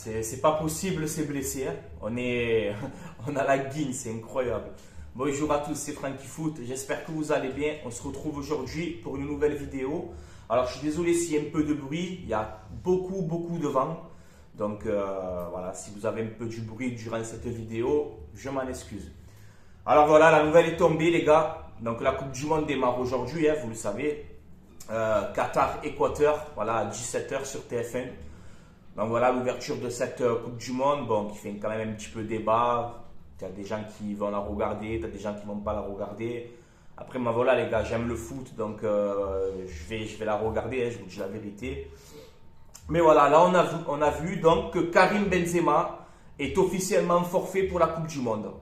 c'est pas possible, c'est blessé. Hein. On a la guine, c'est incroyable. Bonjour à tous, c'est Franky Foot. J'espère que vous allez bien. On se retrouve aujourd'hui pour une nouvelle vidéo. Alors, je suis désolé s'il y a un peu de bruit. Il y a beaucoup de vent. Donc, voilà, si vous avez un peu du bruit durant cette vidéo, je m'en excuse. Alors, voilà, la nouvelle est tombée, les gars. Donc, la Coupe du Monde démarre aujourd'hui, hein, vous le savez. Qatar-Équateur, voilà, à 17h sur TF1. Donc, voilà l'ouverture de cette Coupe du Monde, bon, qui fait quand même un petit peu débat. Tu as des gens qui vont la regarder, tu as des gens qui ne vont pas la regarder. Après, moi, voilà, les gars, j'aime le foot, donc je vais la regarder, hein, je vous dis la vérité. Mais voilà, là, on a vu donc que Karim Benzema est officiellement forfait pour la Coupe du Monde.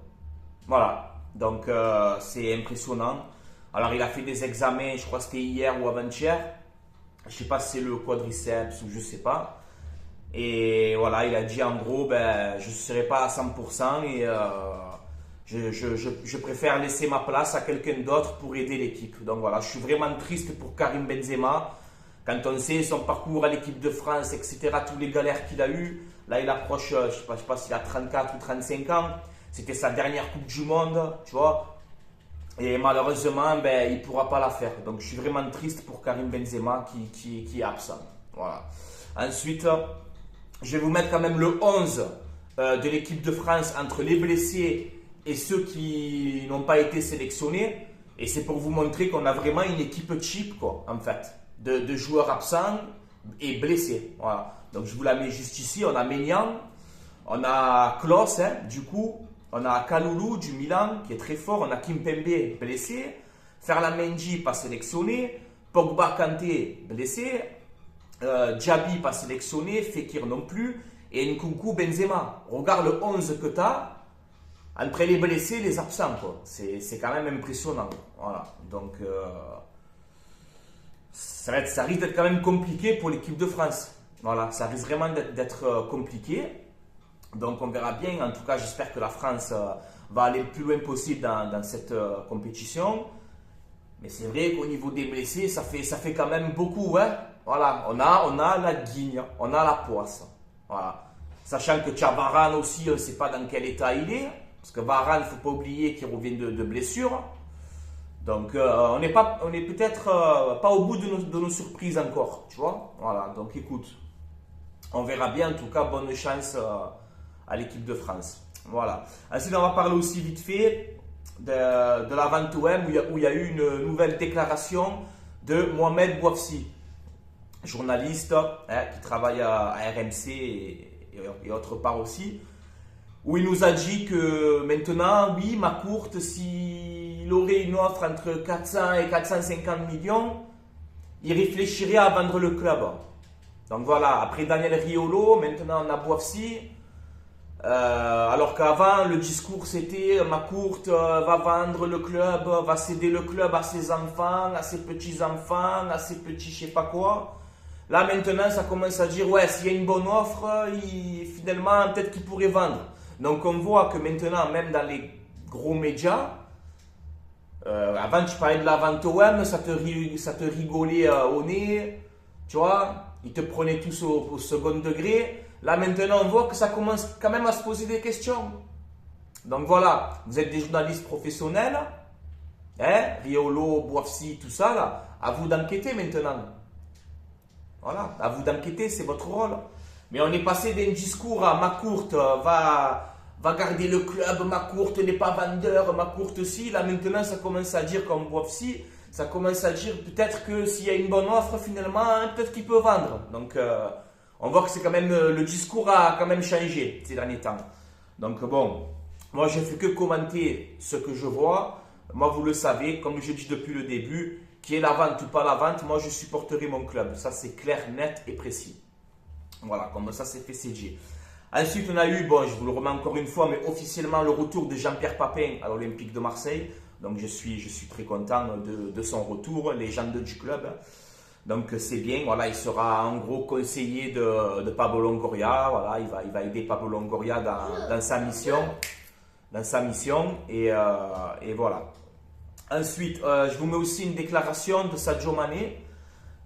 Voilà, donc c'est impressionnant. Alors, il a fait des examens, je crois que c'était hier ou avant-hier. Je ne sais pas si c'est le quadriceps ou je ne sais pas. Et voilà, il a dit en gros, ben, je ne serai pas à 100% et je préfère laisser ma place à quelqu'un d'autre pour aider l'équipe. Donc voilà, je suis vraiment triste pour Karim Benzema. Quand on sait son parcours à l'équipe de France, etc., tous les galères qu'il a eu, là il approche, je ne sais pas s'il a 34 ou 35 ans. C'était sa dernière Coupe du Monde, tu vois. Et malheureusement, ben, il ne pourra pas la faire. Donc je suis vraiment triste pour Karim Benzema qui est absent. Voilà. Ensuite, je vais vous mettre quand même le 11 de l'équipe de France entre les blessés et ceux qui n'ont pas été sélectionnés. Et c'est pour vous montrer qu'on a vraiment une équipe cheap, quoi, en fait, de joueurs absents et blessés. Voilà. Donc je vous la mets juste ici. On a Maignan, on a Klose, hein, du coup, on a Kalulu du Milan qui est très fort, on a Kimpembe blessé, Ferland Mendy pas sélectionné, Pogba Kanté blessé. Diaby pas sélectionné, Fekir non plus, et Nkunku Benzema. Regarde le 11 que tu as entre les blessés et les absents. C'est quand même impressionnant. Voilà. Donc, ça risque d'être quand même compliqué pour l'équipe de France. Voilà, ça risque vraiment d'être compliqué. Donc, on verra bien. En tout cas, j'espère que la France va aller le plus loin possible dans cette compétition. Mais c'est vrai qu'au niveau des blessés, ça fait quand même beaucoup, hein. Voilà, on a la guigne, on a la poisse. Voilà. Sachant que tu as Varane aussi, on ne sait pas dans quel état il est. Parce que Varane, il ne faut pas oublier qu'il revient de blessure. Donc, on est peut-être pas au bout de nos surprises encore. Tu vois. Voilà, donc écoute, on verra bien. En tout cas, bonne chance à l'équipe de France. Voilà. Ensuite, on va parler aussi vite fait de la vente OM où il y a eu une nouvelle déclaration de Mohamed Bouafsi, journaliste qui travaille à RMC et autre part aussi, où il nous a dit que maintenant, oui, Macourt, s'il aurait une offre entre 400 et 450 millions, il réfléchirait à vendre le club. Donc voilà, après Daniel Riolo, maintenant on a Bouafsi. Alors qu'avant, le discours c'était Macourt va vendre le club, va céder le club à ses enfants, à ses petits-enfants, à ses petits je sais pas quoi. Là maintenant, ça commence à dire ouais, s'il y a une bonne offre, finalement peut-être qu'il pourrait vendre. Donc on voit que maintenant, même dans les gros médias, avant tu parlais de la vente OM, ça te rigolait au nez, tu vois, ils te prenaient tous au second degré. Là maintenant, on voit que ça commence quand même à se poser des questions. Donc voilà, vous êtes des journalistes professionnels, hein, Riolo, Bouafsi, tout ça là, à vous d'enquêter maintenant. Voilà, à vous d'enquêter, c'est votre rôle. Mais on est passé d'un discours à Macourt va garder le club, Macourt n'est pas vendeur, Macourt si. Là maintenant, ça commence à dire comme Bouafsi, ça commence à dire peut-être que s'il y a une bonne offre, finalement, peut-être qu'il peut vendre. Donc, on voit que c'est quand même, le discours a quand même changé ces derniers temps. Donc bon, moi je ne fais que commenter ce que je vois. Moi vous le savez, comme je dis depuis le début, qui est la vente ou pas la vente, moi je supporterai mon club. Ça c'est clair, net et précis. Voilà, comme ça c'est fait, c'est dit. Ensuite on a eu, bon je vous le remets encore une fois, mais officiellement le retour de Jean-Pierre Papin à l'Olympique de Marseille. Donc je suis très content de son retour, légende du club. Donc c'est bien, voilà, il sera en gros conseiller de Pablo Longoria, voilà, il va aider Pablo Longoria dans sa mission, et voilà. Ensuite, je vous mets aussi une déclaration de Sadio Mané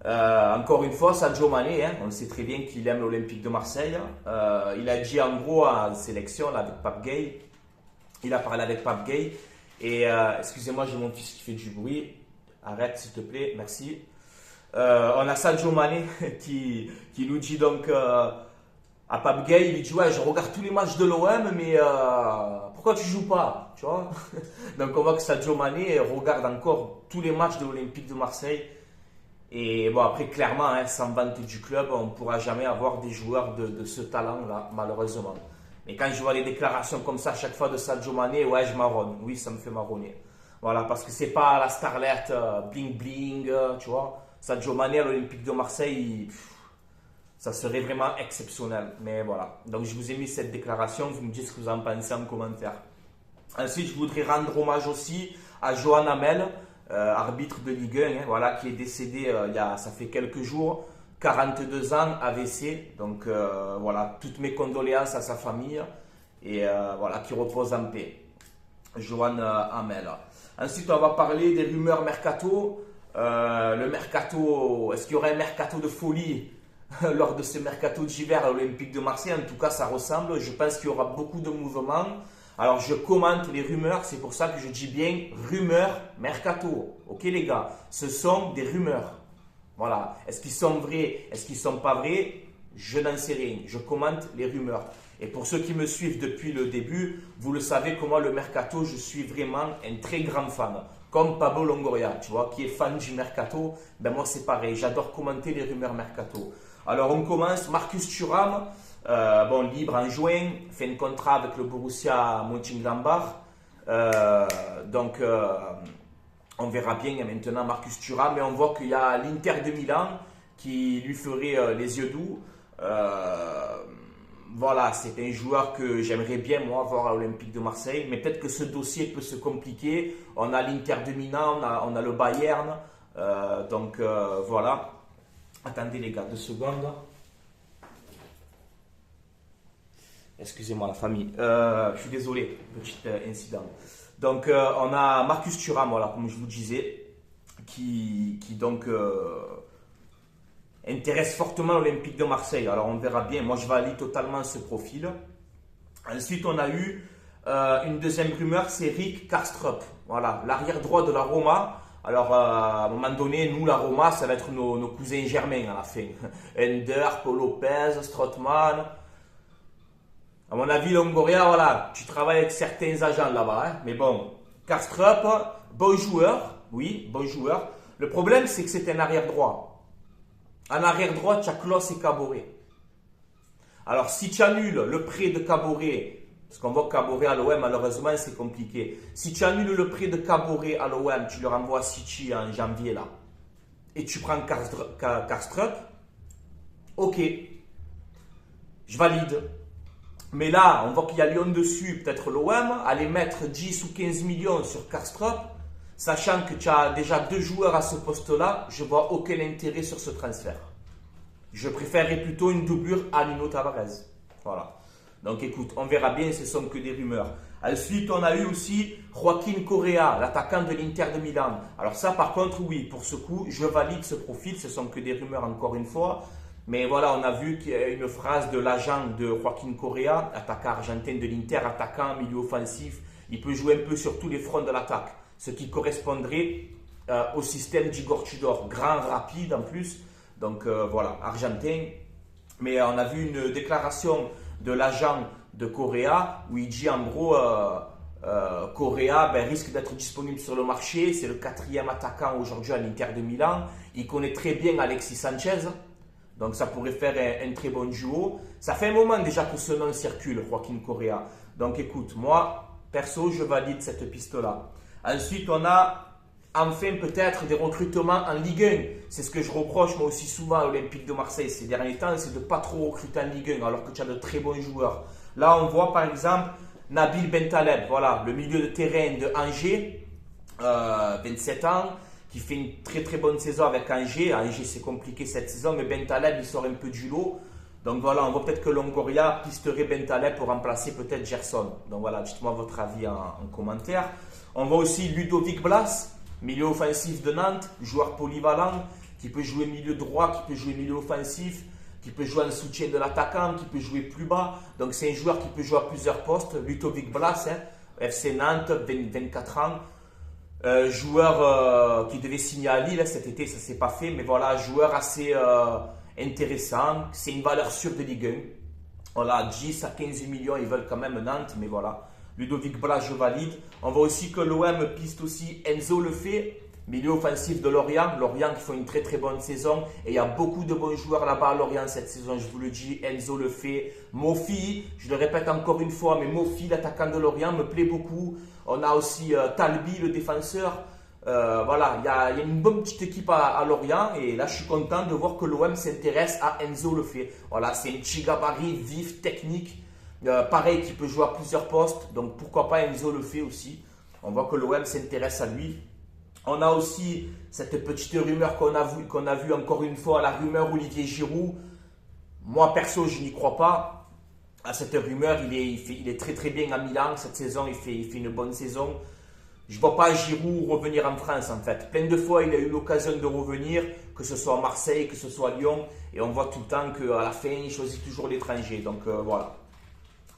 Encore une fois, Sadio Mané, hein, on sait très bien qu'il aime l'Olympique de Marseille. Il a dit en gros à la sélection là, avec Pape Gueye, il a parlé avec Pape Gueye. Et excusez-moi, j'ai mon fils qui fait du bruit. Arrête s'il te plaît, merci. On a Sadio Mané qui nous dit donc à Pape Gueye, il lui dit ouais, je regarde tous les matchs de l'OM, mais pourquoi tu joues pas, tu vois? Donc on voit que Sadio Mané regarde encore tous les matchs de l'Olympique de Marseille. Et bon, après, clairement, hein, sans vente du club, on ne pourra jamais avoir des joueurs de ce talent-là, malheureusement. Mais quand je vois les déclarations comme ça, à chaque fois de Sadio Mané, ouais, je marronne. Oui, ça me fait marronner. Voilà, parce que c'est pas la starlette bling bling, tu vois. Sadio Mané à l'Olympique de Marseille, ça serait vraiment exceptionnel. Mais voilà. Donc, je vous ai mis cette déclaration. Vous me dites ce que vous en pensez en commentaire. Ensuite, je voudrais rendre hommage aussi à Johan Hamel. Arbitre de Ligue 1, hein, voilà, qui est décédé ça fait quelques jours, 42 ans, AVC. Donc voilà, toutes mes condoléances à sa famille et voilà, qui repose en paix. Johan Hamel. Ensuite, on va parler des rumeurs mercato. Le mercato, est-ce qu'il y aurait un mercato de folie lors de ce mercato d'hiver à l'Olympique de Marseille? En tout cas, ça ressemble. Je pense qu'il y aura beaucoup de mouvements. Alors, je commente les rumeurs, c'est pour ça que je dis bien rumeurs mercato. Ok les gars, ce sont des rumeurs. Voilà. Est-ce qu'ils sont vrais? Est-ce qu'ils ne sont pas vrais? Je n'en sais rien. Je commente les rumeurs. Et pour ceux qui me suivent depuis le début, vous le savez comment le mercato, je suis vraiment un très grand fan. Comme Pablo Longoria, tu vois, qui est fan du mercato. Ben moi, c'est pareil. J'adore commenter les rumeurs mercato. Alors, on commence. Marcus Thuram. Libre en juin, fait un contrat avec le Borussia Mönchengladbach. On verra bien maintenant Marcus Thuram, mais on voit qu'il y a l'Inter de Milan qui lui ferait les yeux doux. Voilà, c'est un joueur que j'aimerais bien moi voir à l'Olympique de Marseille, mais peut-être que ce dossier peut se compliquer. On a l'Inter de Milan, on a le Bayern, voilà. Attendez les gars, 2 secondes. Excusez-moi la famille, je suis désolé, petit incident. Donc on a Marcus Thuram, voilà, comme je vous disais, qui intéresse fortement l'Olympique de Marseille. Alors on verra bien, moi je valide totalement ce profil. Ensuite on a eu une deuxième rumeur, c'est Rick Kastrup, voilà, l'arrière droit de la Roma. Alors à un moment donné, nous la Roma, ça va être nos cousins germains à la fin. Ender, Paul Lopez, Strootman. À mon avis, Longoria, voilà, tu travailles avec certains agents là-bas, hein, mais bon, Kastrup, bon joueur, oui, bon joueur. Le problème, c'est que c'est un arrière-droit. En arrière-droit, tu as Klos et Caboret. Alors, si tu annules le prêt de Caboret, parce qu'on voit que Caboret à l'OM, malheureusement, c'est compliqué. Si tu annules le prêt de Caboret à l'OM, tu le renvoies à City en janvier, là, et tu prends Kastrup, ok, je valide. Mais là, on voit qu'il y a Lyon dessus, peut-être l'OM, aller mettre 10 ou 15 millions sur Kastrup, sachant que tu as déjà 2 joueurs à ce poste-là, je ne vois aucun intérêt sur ce transfert. Je préférerais plutôt une doublure à Nuno Tavares. Voilà. Donc écoute, on verra bien, ce ne sont que des rumeurs. Ensuite, on a eu aussi Joaquin Correa, l'attaquant de l'Inter de Milan. Alors ça, par contre, oui, pour ce coup, je valide ce profil, ce ne sont que des rumeurs encore une fois. Mais voilà, on a vu qu'il y a une phrase de l'agent de Joaquin Correa, attaquant argentin de l'Inter, attaquant, milieu offensif. Il peut jouer un peu sur tous les fronts de l'attaque, ce qui correspondrait au système d'Igor Tudor, grand, rapide en plus. Donc voilà, argentin. Mais on a vu une déclaration de l'agent de Correa où il dit en gros Correa risque d'être disponible sur le marché. C'est le 4e attaquant aujourd'hui à l'Inter de Milan. Il connaît très bien Alexis Sanchez. Donc ça pourrait faire un très bon duo. Ça fait un moment déjà que ce nom circule, Joaquin Correa. Donc écoute, moi, perso, je valide cette piste-là. Ensuite, on a enfin peut-être des recrutements en Ligue 1. C'est ce que je reproche moi aussi souvent à l'Olympique de Marseille ces derniers temps, c'est de ne pas trop recruter en Ligue 1 alors que tu as de très bons joueurs. Là, on voit par exemple Nabil Bentaleb, voilà, le milieu de terrain de Angers, 27 ans. Qui fait une très très bonne saison avec Angers. Angers c'est compliqué cette saison, mais Bentaleb il sort un peu du lot. Donc voilà, on voit peut-être que Longoria pisterait Bentaleb pour remplacer peut-être Gerson. Donc voilà, dites-moi votre avis en commentaire. On voit aussi Ludovic Blas, milieu offensif de Nantes, joueur polyvalent, qui peut jouer milieu droit, qui peut jouer milieu offensif, qui peut jouer en soutien de l'attaquant, qui peut jouer plus bas. Donc c'est un joueur qui peut jouer à plusieurs postes. Ludovic Blas, FC Nantes, 24 ans. Joueur qui devait signer à Lille cet été, ça ne s'est pas fait. Mais voilà, joueur assez intéressant. C'est une valeur sûre de Ligue 1. Voilà, 10 à 15 millions, ils veulent quand même Nantes, mais voilà. Ludovic Blas, je valide. On voit aussi que l'OM piste aussi Enzo Lefebvre, milieu offensif de Lorient. Lorient qui font une très très bonne saison. Et il y a beaucoup de bons joueurs là-bas à Lorient cette saison, je vous le dis. Enzo Lefebvre, Mofi, je le répète encore une fois, mais Mofi, l'attaquant de Lorient, me plaît beaucoup. On a aussi Talbi, le défenseur. Voilà, il y a une bonne petite équipe à Lorient et là je suis content de voir que l'OM s'intéresse à Enzo Lefebvre. Voilà, c'est un petit gabarit vif, technique, pareil qui peut jouer à plusieurs postes, donc pourquoi pas Enzo Lefebvre aussi. On voit que l'OM s'intéresse à lui. On a aussi cette petite rumeur qu'on a vu encore une fois, la rumeur Olivier Giroud. Moi perso je n'y crois pas à cette rumeur, il est très très bien à Milan cette saison, il fait une bonne saison. Je ne vois pas Giroud revenir en France en fait. Plein de fois, il a eu l'occasion de revenir, que ce soit à Marseille, que ce soit à Lyon. Et on voit tout le temps qu'à la fin, il choisit toujours l'étranger. Donc voilà.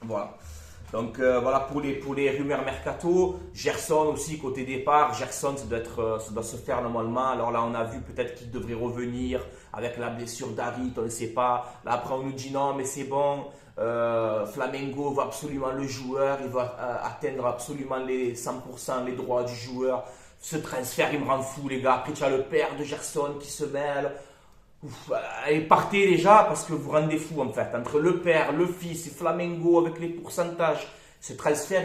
Voilà. Donc voilà pour les rumeurs mercato. Gerson aussi, côté départ. Gerson, ça doit se faire normalement. Alors là, on a vu peut-être qu'il devrait revenir avec la blessure d'Harit, on ne sait pas. Là, après, on nous dit non, mais c'est bon. Flamengo veut absolument le joueur, il va atteindre absolument les 100% les droits du joueur. Ce transfert, il me rend fou, les gars. Après, tu as le père de Gerson qui se mêle. Ouf, allez, partez déjà parce que vous vous rendez fou en fait. Entre le père, le fils et Flamengo avec les pourcentages, ce transfert,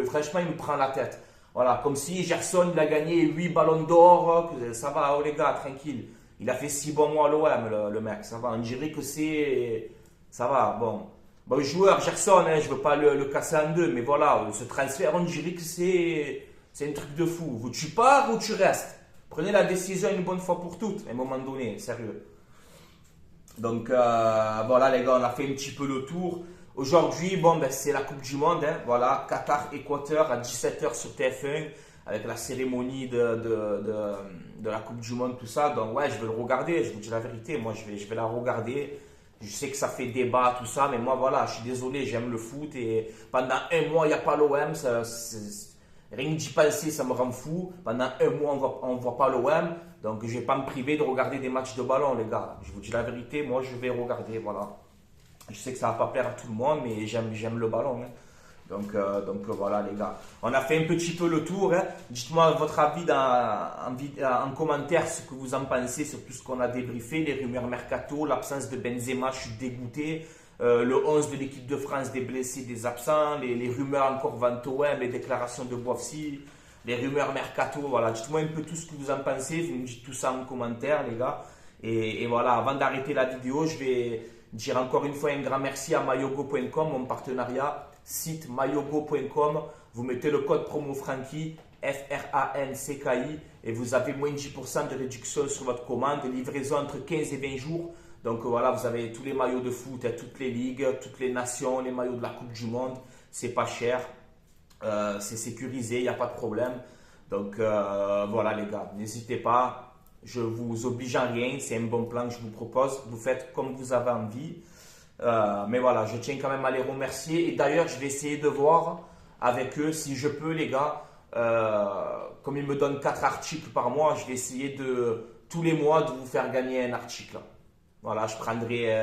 franchement, il me prend la tête. Voilà, comme si Gerson, il a gagné 8 ballons d'or. Ça va, oh les gars, tranquille. Il a fait 6 bons mois à l'OM, le mec. Ça va, on dirait que c'est. Ça va, bon. Bon, joueur, Gerson, je ne veux pas le casser en deux, mais voilà, ce transfert, on dirait que c'est un truc de fou. Ou tu pars ou tu restes. Prenez la décision une bonne fois pour toutes, à un moment donné, sérieux. Donc voilà les gars, on a fait un petit peu le tour. Aujourd'hui, bon, ben, c'est la Coupe du Monde, hein, voilà, Qatar-Équateur à 17h sur TF1, avec la cérémonie de la Coupe du Monde, tout ça. Donc ouais, je vais le regarder, je vous dis la vérité, moi je vais la regarder. Je sais que ça fait débat, tout ça, mais moi, voilà, je suis désolé, j'aime le foot et pendant un mois, il n'y a pas l'OM, rien que d'y penser, ça me rend fou. Pendant un mois, on ne voit pas l'OM, donc je ne vais pas me priver de regarder des matchs de ballon, les gars. Je vous dis la vérité, moi, je vais regarder, voilà. Je sais que ça ne va pas plaire à tout le monde, mais j'aime le ballon, hein. Donc voilà les gars, on a fait un petit peu le tour, hein. Dites-moi votre avis en commentaire, ce que vous en pensez sur tout ce qu'on a débriefé, les rumeurs mercato, l'absence de Benzema, je suis dégoûté, le 11 de l'équipe de France, des blessés, des absents, les rumeurs encore Vantoem, les déclarations de Boissy, les rumeurs mercato, voilà, dites-moi un peu tout ce que vous en pensez, vous me dites tout ça en commentaire les gars, et voilà, avant d'arrêter la vidéo, je vais dire encore une fois un grand merci à mayogo.com, mon partenariat, site mayogo.com, vous mettez le code promo Francky, FRANCKI, et vous avez moins de 10% de réduction sur votre commande, livraison entre 15 et 20 jours. Donc voilà, vous avez tous les maillots de foot, toutes les ligues, toutes les nations, les maillots de la Coupe du Monde, c'est pas cher, c'est sécurisé, il n'y a pas de problème. Donc voilà les gars, n'hésitez pas, je vous oblige à rien, c'est un bon plan que je vous propose, vous faites comme vous avez envie. Mais voilà, je tiens quand même à les remercier. Et d'ailleurs, je vais essayer de voir avec eux si je peux, les gars. Comme ils me donnent 4 articles par mois, je vais essayer tous les mois de vous faire gagner un article. Voilà, je prendrai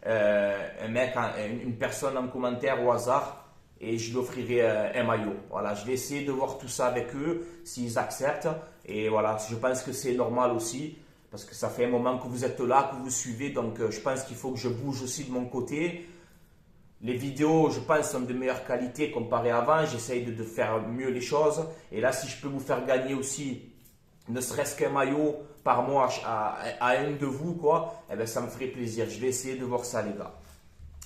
un mec, une personne en commentaire au hasard et je lui offrirai un maillot. Voilà, je vais essayer de voir tout ça avec eux, s'ils acceptent. Et voilà, je pense que c'est normal aussi. Parce que ça fait un moment que vous êtes là, que vous suivez, donc je pense qu'il faut que je bouge aussi de mon côté. Les vidéos, je pense, sont de meilleure qualité comparé à avant. J'essaye de faire mieux les choses. Et là, si je peux vous faire gagner aussi, ne serait-ce qu'un maillot par mois à un de vous, quoi, eh bien, ça me ferait plaisir. Je vais essayer de voir ça, les gars.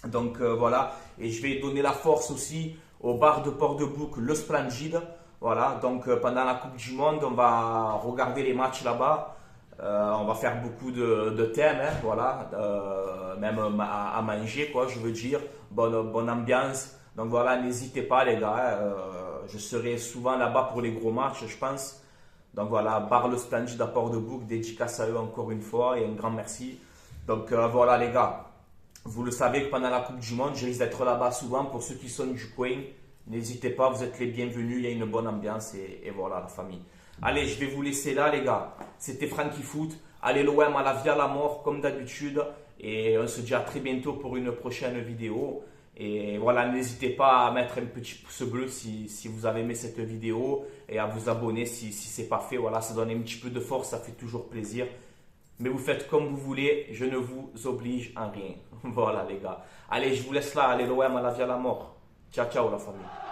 Donc voilà, et je vais donner la force aussi au bar de Port-de-Bouc, le Splendide. Voilà, donc pendant la Coupe du Monde, on va regarder les matchs là-bas. On va faire beaucoup de thèmes, hein, voilà, même à manger, quoi, je veux dire, bonne ambiance. Donc voilà, n'hésitez pas, les gars, je serai souvent là-bas pour les gros matchs, je pense. Donc voilà, Barle Splendide à Port-de-Bouc, dédicace à eux encore une fois et un grand merci. Donc voilà les gars, vous le savez que pendant la Coupe du Monde, je risque d'être là-bas souvent. Pour ceux qui sont du coin, n'hésitez pas, vous êtes les bienvenus, il y a une bonne ambiance et voilà la famille. Allez, je vais vous laisser là les gars. C'était Franky Foot. Allez l'OM à la vie à la mort comme d'habitude. Et on se dit à très bientôt pour une prochaine vidéo. Et voilà, n'hésitez pas à mettre un petit pouce bleu si vous avez aimé cette vidéo et à vous abonner si ce n'est pas fait. Voilà, ça donne un petit peu de force, ça fait toujours plaisir. Mais vous faites comme vous voulez, je ne vous oblige en rien. Voilà les gars. Allez, je vous laisse là, allez l'OM à la vie à la mort. Ciao, ciao la famille.